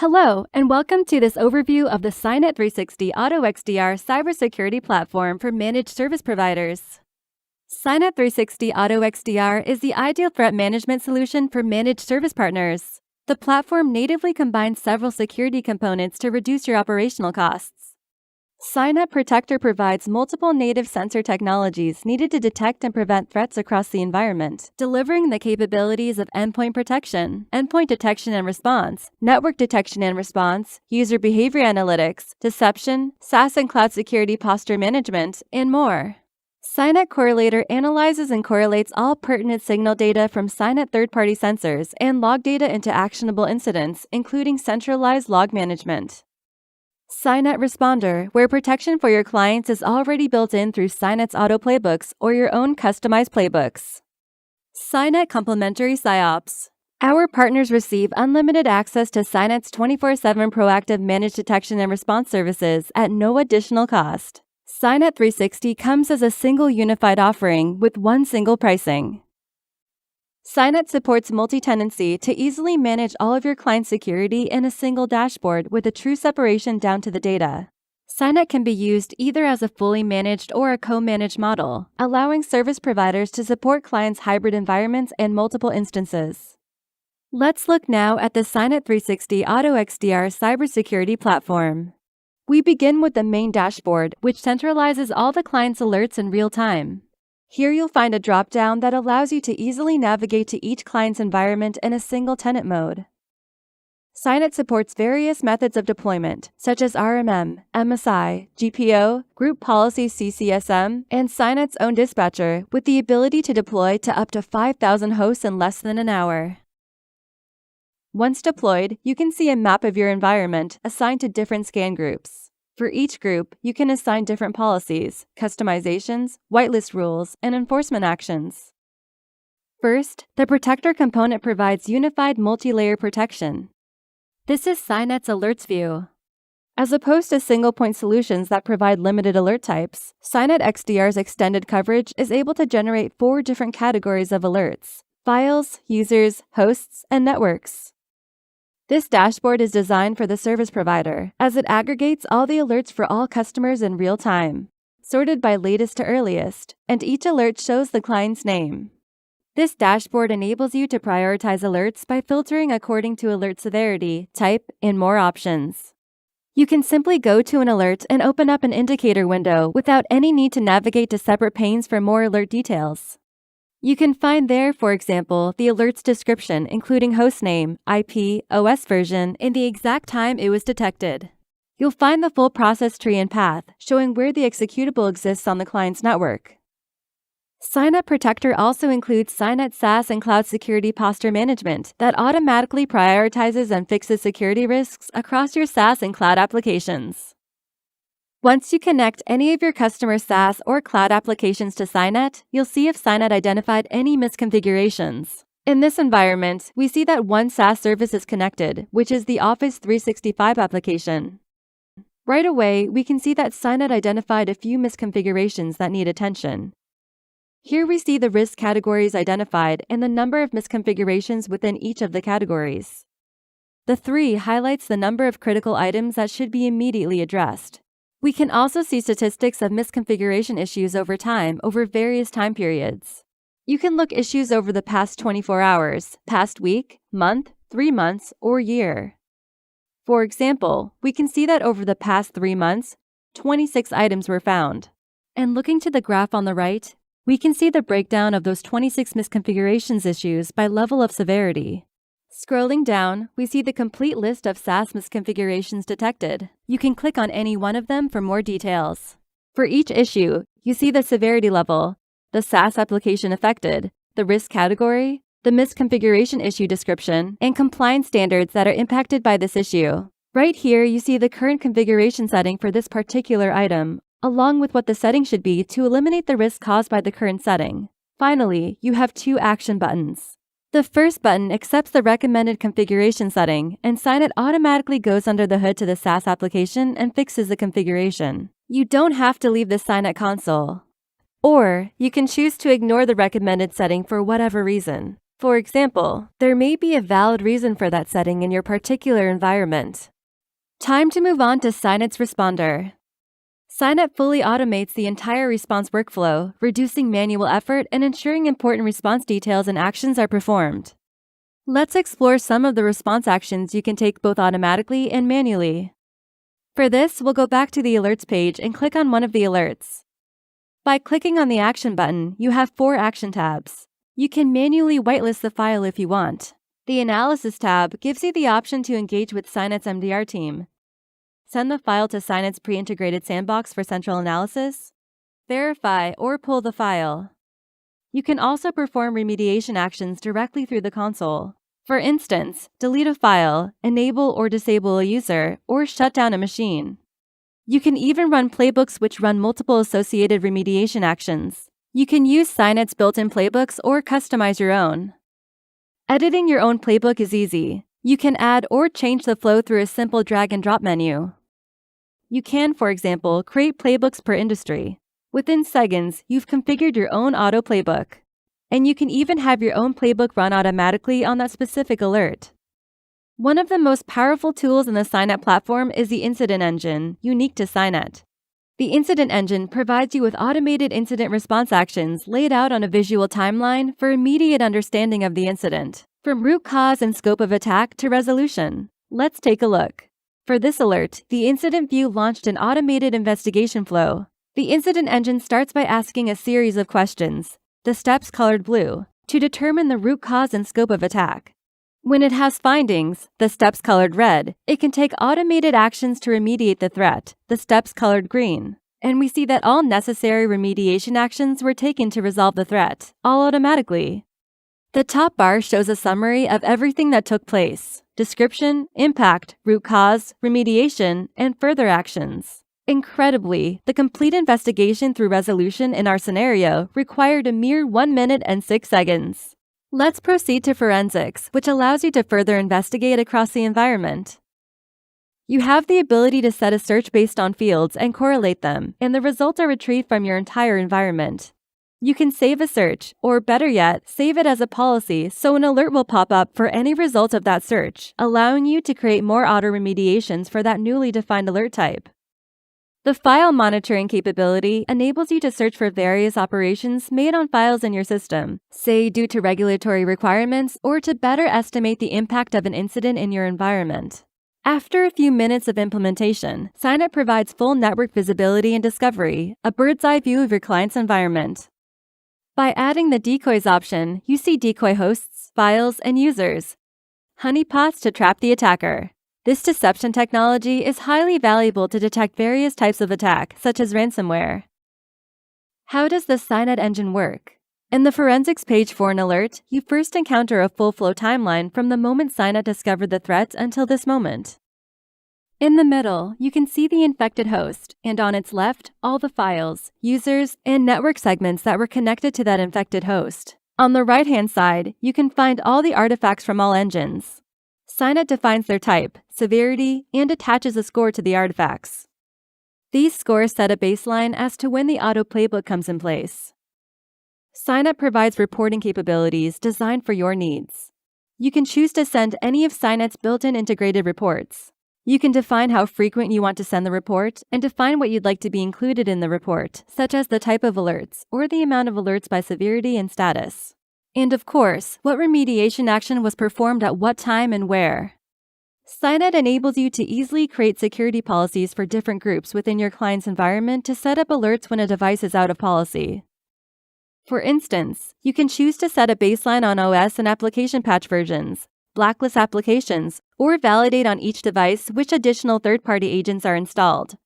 Hello, and welcome to this overview of the Cynet 360 AutoXDR cybersecurity platform for managed service providers. Cynet 360 AutoXDR is the ideal threat management solution for managed service partners. The platform natively combines several security components to reduce your operational costs. Cynet Protector provides multiple native sensor technologies needed to detect and prevent threats across the environment, delivering the capabilities of endpoint protection, endpoint detection and response, network detection and response, user behavior analytics, deception, SaaS and cloud security posture management, and more. Cynet Correlator analyzes and correlates all pertinent signal data from Cynet third-party sensors and log data into actionable incidents, including centralized log management. Cynet Responder, where protection for your clients is already built in through Cynet's auto playbooks or your own customized playbooks. Cynet Complementary SIOPs. Our partners receive unlimited access to Cynet's 24/7 proactive managed detection and response services at no additional cost. Cynet 360 comes as a single unified offering with one single pricing. Cynet supports multi-tenancy to easily manage all of your client security in a single dashboard with a true separation down to the data. Cynet can be used either as a fully managed or a co-managed model, allowing service providers to support clients' hybrid environments and multiple instances. Let's look now at the Cynet 360 AutoXDR cybersecurity platform. We begin with the main dashboard, which centralizes all the client's alerts in real time. Here you'll find a drop-down that allows you to easily navigate to each client's environment in a single tenant mode. Cynet supports various methods of deployment, such as RMM, MSI, GPO, Group Policy CCSM, and Cynet's own dispatcher, with the ability to deploy to up to 5,000 hosts in less than an hour. Once deployed, you can see a map of your environment assigned to different scan groups. For each group, you can assign different policies, customizations, whitelist rules, and enforcement actions. First, the Protector component provides unified multi-layer protection. This is Cynet's alerts view. As opposed to single-point solutions that provide limited alert types, Cynet XDR's extended coverage is able to generate 4 different categories of alerts: files, users, hosts, and networks. This dashboard is designed for the service provider, as it aggregates all the alerts for all customers in real time, sorted by latest to earliest, and each alert shows the client's name. This dashboard enables you to prioritize alerts by filtering according to alert severity, type, and more options. You can simply go to an alert and open up an indicator window without any need to navigate to separate panes for more alert details. You can find there, for example, the alert's description, including hostname, IP, OS version, and the exact time it was detected. You'll find the full process tree and path, showing where the executable exists on the client's network. Cynet Protector also includes Cynet SaaS and cloud security posture management that automatically prioritizes and fixes security risks across your SaaS and cloud applications. Once you connect any of your customer SaaS or cloud applications to Cynet, you'll see if Cynet identified any misconfigurations. In this environment, we see that one SaaS service is connected, which is the Office 365 application. Right away, we can see that Cynet identified a few misconfigurations that need attention. Here we see the risk categories identified and the number of misconfigurations within each of the categories. The 3 highlights the number of critical items that should be immediately addressed. We can also see statistics of misconfiguration issues over time over various time periods. You can look issues over the past 24 hours, past week, month, 3 months, or year. For example, we can see that over the past 3 months, 26 items were found. And looking to the graph on the right, we can see the breakdown of those 26 misconfigurations issues by level of severity. Scrolling down, we see the complete list of SaaS misconfigurations detected. You can click on any one of them for more details. For each issue, you see the severity level, the SaaS application affected, the risk category, the misconfiguration issue description, and compliance standards that are impacted by this issue. Right here, you see the current configuration setting for this particular item, along with what the setting should be to eliminate the risk caused by the current setting. Finally, you have 2 action buttons. The first button accepts the recommended configuration setting, and Cynet automatically goes under the hood to the SaaS application and fixes the configuration. You don't have to leave the Cynet console. Or, you can choose to ignore the recommended setting for whatever reason. For example, there may be a valid reason for that setting in your particular environment. Time to move on to Cynet's Responder. Cynet fully automates the entire response workflow, reducing manual effort and ensuring important response details and actions are performed. Let's explore some of the response actions you can take both automatically and manually. For this, we'll go back to the Alerts page and click on one of the alerts. By clicking on the Action button, you have 4 action tabs. You can manually whitelist the file if you want. The Analysis tab gives you the option to engage with Cynet's MDR team. Send the file to Cynet's pre-integrated sandbox for central analysis. Verify or pull the file. You can also perform remediation actions directly through the console. For instance, delete a file, enable or disable a user, or shut down a machine. You can even run playbooks which run multiple associated remediation actions. You can use Cynet's built-in playbooks or customize your own. Editing your own playbook is easy. You can add or change the flow through a simple drag-and-drop menu. You can, for example, create playbooks per industry. Within seconds, you've configured your own auto playbook. And you can even have your own playbook run automatically on that specific alert. One of the most powerful tools in the Cynet platform is the Incident Engine, unique to Cynet. The Incident Engine provides you with automated incident response actions laid out on a visual timeline for immediate understanding of the incident, from root cause and scope of attack to resolution. Let's take a look. For this alert, the Incident View launched an automated investigation flow. The Incident Engine starts by asking a series of questions, the steps colored blue, to determine the root cause and scope of attack. When it has findings, the steps colored red, it can take automated actions to remediate the threat, the steps colored green. And we see that all necessary remediation actions were taken to resolve the threat, all automatically. The top bar shows a summary of everything that took place: description, impact, root cause, remediation, and further actions. Incredibly, the complete investigation through resolution in our scenario required a mere 1 minute and 6 seconds. Let's proceed to forensics, which allows you to further investigate across the environment. You have the ability to set a search based on fields and correlate them, and the results are retrieved from your entire environment. You can save a search, or better yet, save it as a policy so an alert will pop up for any result of that search, allowing you to create more auto remediations for that newly defined alert type. The file monitoring capability enables you to search for various operations made on files in your system, say due to regulatory requirements or to better estimate the impact of an incident in your environment. After a few minutes of implementation, Cynet provides full network visibility and discovery, a bird's-eye view of your client's environment. By adding the decoys option, you see decoy hosts, files, and users. Honeypots to trap the attacker. This deception technology is highly valuable to detect various types of attack, such as ransomware. How does the Cynet engine work? In the forensics page for an alert, you first encounter a full flow timeline from the moment Cynet discovered the threat until this moment. In the middle, you can see the infected host, and on its left, all the files, users, and network segments that were connected to that infected host. On the right-hand side, you can find all the artifacts from all engines. Cynet defines their type, severity, and attaches a score to the artifacts. These scores set a baseline as to when the auto playbook comes in place. Cynet provides reporting capabilities designed for your needs. You can choose to send any of Cynet's built-in integrated reports. You can define how frequent you want to send the report and define what you'd like to be included in the report, such as the type of alerts or the amount of alerts by severity and status. And of course, what remediation action was performed at what time and where. Cynet enables you to easily create security policies for different groups within your client's environment to set up alerts when a device is out of policy. For instance, you can choose to set a baseline on OS and application patch versions, blacklist applications, or validate on each device which additional third-party agents are installed.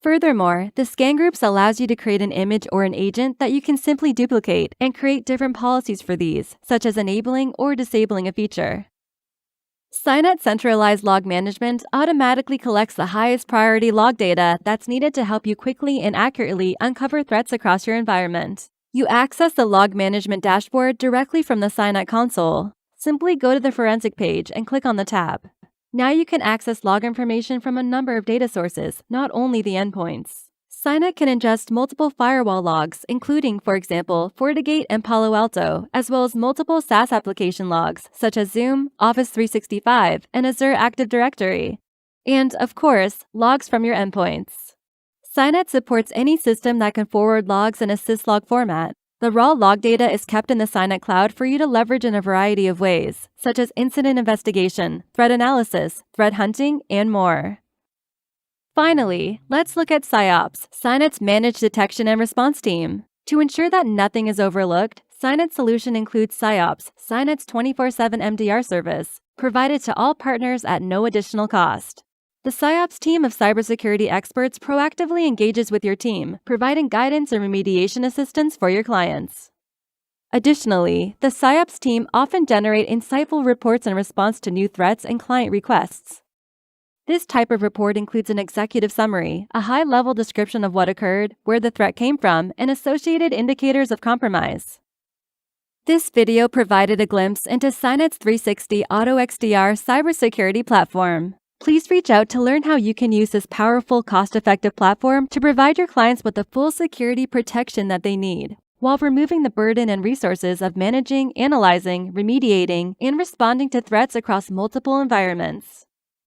Furthermore, the scan groups allows you to create an image or an agent that you can simply duplicate and create different policies for these, such as enabling or disabling a feature. Cynet centralized log management automatically collects the highest priority log data that's needed to help you quickly and accurately uncover threats across your environment. You access the log management dashboard directly from the Cynet console. Simply go to the forensic page and click on the tab. Now you can access log information from a number of data sources, not only the endpoints. Cynet can ingest multiple firewall logs, including, for example, FortiGate and Palo Alto, as well as multiple SaaS application logs, such as Zoom, Office 365, and Azure Active Directory. And, of course, logs from your endpoints. Cynet supports any system that can forward logs in a syslog format. The raw log data is kept in the Cynet cloud for you to leverage in a variety of ways, such as incident investigation, threat analysis, threat hunting, and more. Finally, let's look at SIOPS, Cynet's Managed Detection and Response Team. To ensure that nothing is overlooked, Cynet's solution includes SIOPS, Cynet's 24/7 MDR service, provided to all partners at no additional cost. The SIOPS team of cybersecurity experts proactively engages with your team, providing guidance and remediation assistance for your clients. Additionally, the SIOPS team often generate insightful reports in response to new threats and client requests. This type of report includes an executive summary, a high-level description of what occurred, where the threat came from, and associated indicators of compromise. This video provided a glimpse into Cynet's 360 AutoXDR cybersecurity platform. Please reach out to learn how you can use this powerful, cost-effective platform to provide your clients with the full security protection that they need, while removing the burden and resources of managing, analyzing, remediating, and responding to threats across multiple environments.